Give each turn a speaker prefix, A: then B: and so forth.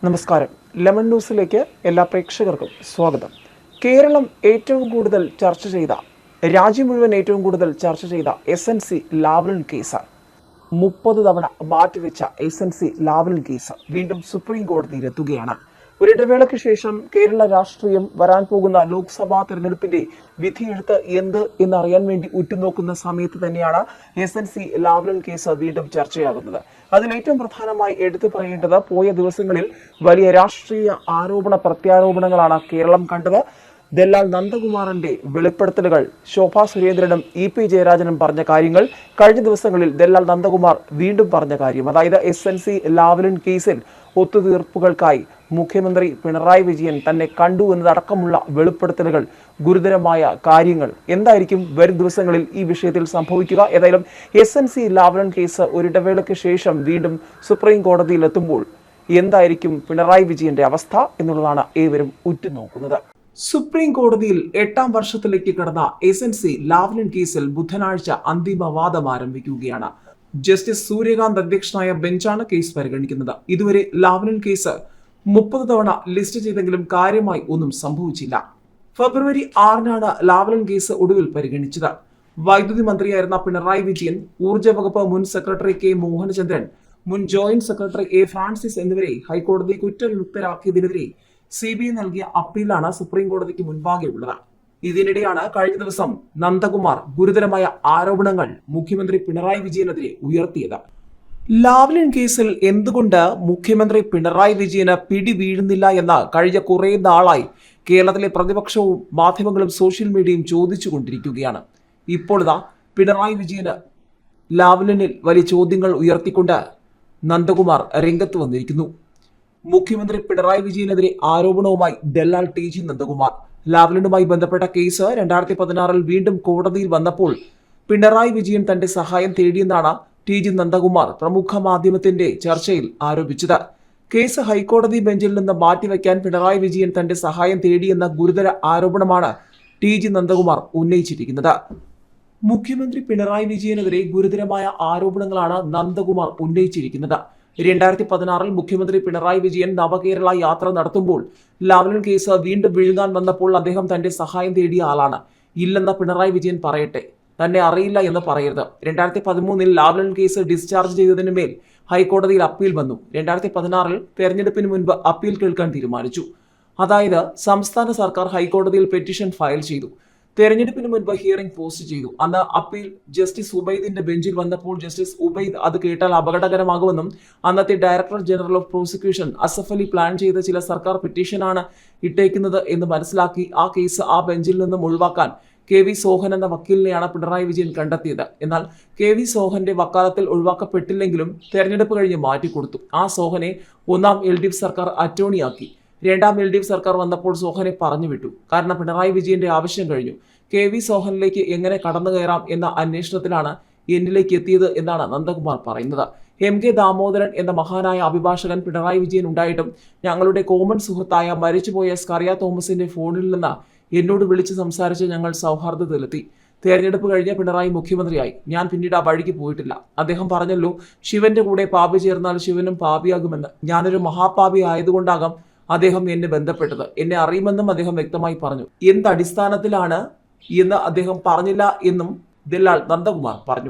A: നമസ്കാരം. ലെമൺ ന്യൂസിലേക്ക് എല്ലാ പ്രേക്ഷകർക്കും സ്വാഗതം. കേരളം ഏറ്റവും കൂടുതൽ ചർച്ച ചെയ്ത, രാജ്യം മുഴുവൻ ഏറ്റവും കൂടുതൽ ചർച്ച ചെയ്ത SNC ലാവ്ലിൻ കേസ് 30 തവണ മാറ്റിവെച്ച SNC ലാവ്ലിൻ കേസ് വീണ്ടും സുപ്രീം കോടതിയിലെത്തുകയാണ്. ഒരിടവേളയ്ക്ക് ശേഷം കേരള രാഷ്ട്രീയം വരാൻ പോകുന്ന ലോക്സഭാ തെരഞ്ഞെടുപ്പിന്റെ വിധിയെഴുത്ത് എന്ത് എന്നറിയാൻ വേണ്ടി ഉറ്റുനോക്കുന്ന സമയത്ത് തന്നെയാണ് SNC ലാവ്ലിൻ കേസ് വീണ്ടും ചർച്ചയാകുന്നത്. അതിൽ ഏറ്റവും പ്രധാനമായി എടുത്തു പറയേണ്ടത്, പോയ ദിവസങ്ങളിൽ വലിയ രാഷ്ട്രീയ ആരോപണ പ്രത്യാരോപണങ്ങളാണ് കേരളം കണ്ടത്. ദല്ലാൽ നന്ദകുമാറിന്റെ വെളിപ്പെടുത്തലുകൾ, ശോഭാ സുരേന്ദ്രനും EP ജയരാജനും പറഞ്ഞ കാര്യങ്ങൾ, കഴിഞ്ഞ ദിവസങ്ങളിൽ ദല്ലാൽ നന്ദകുമാർ വീണ്ടും പറഞ്ഞ കാര്യം, അതായത് SNC ലാവ്ലിൻ കേസിൽ ഒത്തുതീർപ്പുകൾക്കായി മുഖ്യമന്ത്രി പിണറായി വിജയൻ തന്നെ കണ്ടു എന്നതടക്കമുള്ള വെളിപ്പെടുത്തലുകൾ, ഗുരുതരമായ കാര്യങ്ങൾ. എന്തായിരിക്കും വരും ദിവസങ്ങളിൽ ഈ വിഷയത്തിൽ സംഭവിക്കുക? ഏതായാലും SNC ലാവ്ലിൻ കേസ് ഒരിടവേളയ്ക്ക് ശേഷം വീണ്ടും സുപ്രീം കോടതിയിൽ എത്തുമ്പോൾ എന്തായിരിക്കും പിണറായി വിജയന്റെ അവസ്ഥ എന്നുള്ളതാണ് ഏവരും ഉറ്റുനോക്കുന്നത്. സുപ്രീം കോടതിയിൽ 8ാം വർഷത്തിലേക്ക് കടന്ന SNC ലാവ്ലിൻ കേസിൽ ബുധനാഴ്ച അന്തിമ വാദം ആരംഭിക്കുകയാണ്. ജസ്റ്റിസ് സൂര്യകാന്ത് അധ്യക്ഷനായ ബെഞ്ചാണ് കേസ് പരിഗണിക്കുന്നത്. ഇതുവരെ ലാവ്ലിൻ കേസ് 30 തവണ ലിസ്റ്റ് ചെയ്തെങ്കിലും കാര്യമായി ഒന്നും സംഭവിച്ചില്ല. ഫെബ്രുവരി 6-നാണ് ലാവ്ലിൻ കേസ് ഒടുവിൽ പരിഗണിച്ചത്. വൈദ്യുതി മന്ത്രിയായിരുന്ന പിണറായി വിജയൻ, ഊർജ്ജ വകുപ്പ് മുൻ സെക്രട്ടറി K മോഹനചന്ദ്രൻ, മുൻ ജോയിന്റ് സെക്രട്ടറി A ഫ്രാൻസിസ് എന്നിവരെ ഹൈക്കോടതി കുറ്റവിമുക്തരാക്കിയതിനെതിരെ CBI നൽകിയ അപ്പീലാണ് സുപ്രീം കോടതിക്ക് മുൻപാകെ ഉള്ളത്. ഇതിനിടെയാണ് കഴിഞ്ഞ ദിവസം നന്ദകുമാർ ഗുരുതരമായ ആരോപണങ്ങൾ മുഖ്യമന്ത്രി പിണറായി വിജയനെതിരെ ഉയർത്തിയത്. ലാവ്ലിൻ കേസിൽ എന്തുകൊണ്ട് മുഖ്യമന്ത്രി പിണറായി വിജയന് പിടി വീഴുന്നില്ല എന്ന കഴിഞ്ഞ കുറേ നാളായി കേരളത്തിലെ പ്രതിപക്ഷവും മാധ്യമങ്ങളും സോഷ്യൽ മീഡിയയും ചോദിച്ചുകൊണ്ടിരിക്കുകയാണ്. ഇപ്പോഴിതാ പിണറായി വിജയന് ലാവ്ലിനിൽ വലിയ ചോദ്യങ്ങൾ ഉയർത്തിക്കൊണ്ട് നന്ദകുമാർ രംഗത്ത് വന്നിരിക്കുന്നു. മുഖ്യമന്ത്രി പിണറായി വിജയനെതിരെ ആരോപണവുമായി ദല്ലാൽ TG നന്ദകുമാർ. ലാവ്ലിനുമായി ബന്ധപ്പെട്ട കേസ് 2016-ൽ വീണ്ടും കോടതിയിൽ വന്നപ്പോൾ പിണറായി വിജയൻ തന്റെ സഹായം തേടിയെന്നാണ് TG നന്ദകുമാർ പ്രമുഖ മാധ്യമത്തിന്റെ ചർച്ചയിൽ ആരോപിച്ചത്. കേസ് ഹൈക്കോടതി ബെഞ്ചിൽ നിന്ന് മാറ്റിവെക്കാൻ പിണറായി വിജയൻ തന്റെ സഹായം തേടിയെന്ന ഗുരുതര ആരോപണമാണ് TG നന്ദകുമാർ ഉന്നയിച്ചിരിക്കുന്നത്. മുഖ്യമന്ത്രി പിണറായി വിജയനെതിരെ ഗുരുതരമായ ആരോപണങ്ങളാണ് നന്ദകുമാർ ഉന്നയിച്ചിരിക്കുന്നത്. 2016-ൽ മുഖ്യമന്ത്രി പിണറായി വിജയൻ നവകേരള യാത്ര നടത്തുമ്പോൾ ലാവ്ലിൻ കേസ് വീണ്ടും വിഴുങ്ങാൻ വന്നപ്പോൾ അദ്ദേഹം തന്റെ സഹായം തേടിയ ആളാണ്. ഇല്ലെന്ന പിണറായി വിജയൻ പറയട്ടെ, തന്നെ അറിയില്ല എന്ന് പറയരുത്. 2013-ൽ ലാവ്ലിൻ കേസ് ഡിസ്ചാർജ് ചെയ്തതിന് മേൽ ഹൈക്കോടതിയിൽ അപ്പീൽ വന്നു. 2016-ൽ തെരഞ്ഞെടുപ്പിന് മുൻപ് അപ്പീൽ കേൾക്കാൻ തീരുമാനിച്ചു. അതായത് സംസ്ഥാന സർക്കാർ ഹൈക്കോടതിയിൽ പെറ്റീഷൻ ഫയൽ ചെയ്തു. തെരഞ്ഞെടുപ്പിന് മുൻപ് ഹിയറിംഗ് പോസ്റ്റ് ചെയ്തു. അന്ന് അപ്പീൽ ജസ്റ്റിസ് ഉബൈദിന്റെ ബെഞ്ചിൽ വന്നപ്പോൾ ജസ്റ്റിസ് ഉബൈദ് അത് കേട്ടാൽ അപകടകരമാകുമെന്നും അന്നത്തെ director general of prosecution Asaf Ali plan ചെയ്ത ചില സർക്കാർ പെറ്റീഷനാണ് ഇട്ടേക്കുന്നത് എന്ന് മനസ്സിലാക്കി ആ കേസ് ആ ബെഞ്ചിൽ നിന്നും ഒഴിവാക്കാൻ KV സോഹൻ എന്ന വക്കീലിനെയാണ് പിണറായി വിജയൻ കണ്ടെത്തിയത്. എന്നാൽ KV സോഹന്റെ വക്കാലത്തിൽ ഒഴിവാക്കപ്പെട്ടില്ലെങ്കിലും തെരഞ്ഞെടുപ്പ് കഴിഞ്ഞ് മാറ്റിക്കൊടുത്തു. ആ സോഹനെ 1ാം LDF സർക്കാർ അറ്റോർണിയാക്കി. 2ാം LDF സർക്കാർ വന്നപ്പോൾ സോഹനെ പറഞ്ഞു വിട്ടു. കാരണം പിണറായി വിജയന്റെ ആവശ്യം കഴിഞ്ഞു. KV സോഹനിലേക്ക് എങ്ങനെ കടന്നു കയറാം എന്ന അന്വേഷണത്തിലാണ് എന്നിലേക്ക് എത്തിയത് എന്നാണ് നന്ദകുമാർ പറയുന്നത്. MK ദാമോദരൻ എന്ന മഹാനായ അഭിഭാഷകൻ പിണറായി വിജയൻ ഉണ്ടായിട്ടും ഞങ്ങളുടെ കോമൺ സുഹൃത്തായ മരിച്ചുപോയ സ്കറിയ തോമസിന്റെ ഫോണിൽ നിന്ന് എന്നോട് വിളിച്ച് സംസാരിച്ച് ഞങ്ങൾ സൗഹാർദ്ദത്തിലെത്തി. തെരഞ്ഞെടുപ്പ് കഴിഞ്ഞ പിണറായി മുഖ്യമന്ത്രിയായി. ഞാൻ പിന്നീട് ആ വഴിക്ക് പോയിട്ടില്ല. അദ്ദേഹം പറഞ്ഞല്ലോ, ശിവന്റെ കൂടെ പാപി ചേർന്നാൽ ശിവനും പാപിയാകുമെന്ന്. ഞാനൊരു മഹാപാപി ആയതുകൊണ്ടാകാം അദ്ദേഹം എന്നെ ബന്ധപ്പെട്ടത്. എന്നെ അറിയുമെന്നും അദ്ദേഹം വ്യക്തമായി പറഞ്ഞു. എന്ത് അടിസ്ഥാനത്തിലാണ് എന്ന് അദ്ദേഹം പറഞ്ഞില്ല എന്നും ദല്ലാൽ നന്ദകുമാർ പറഞ്ഞു.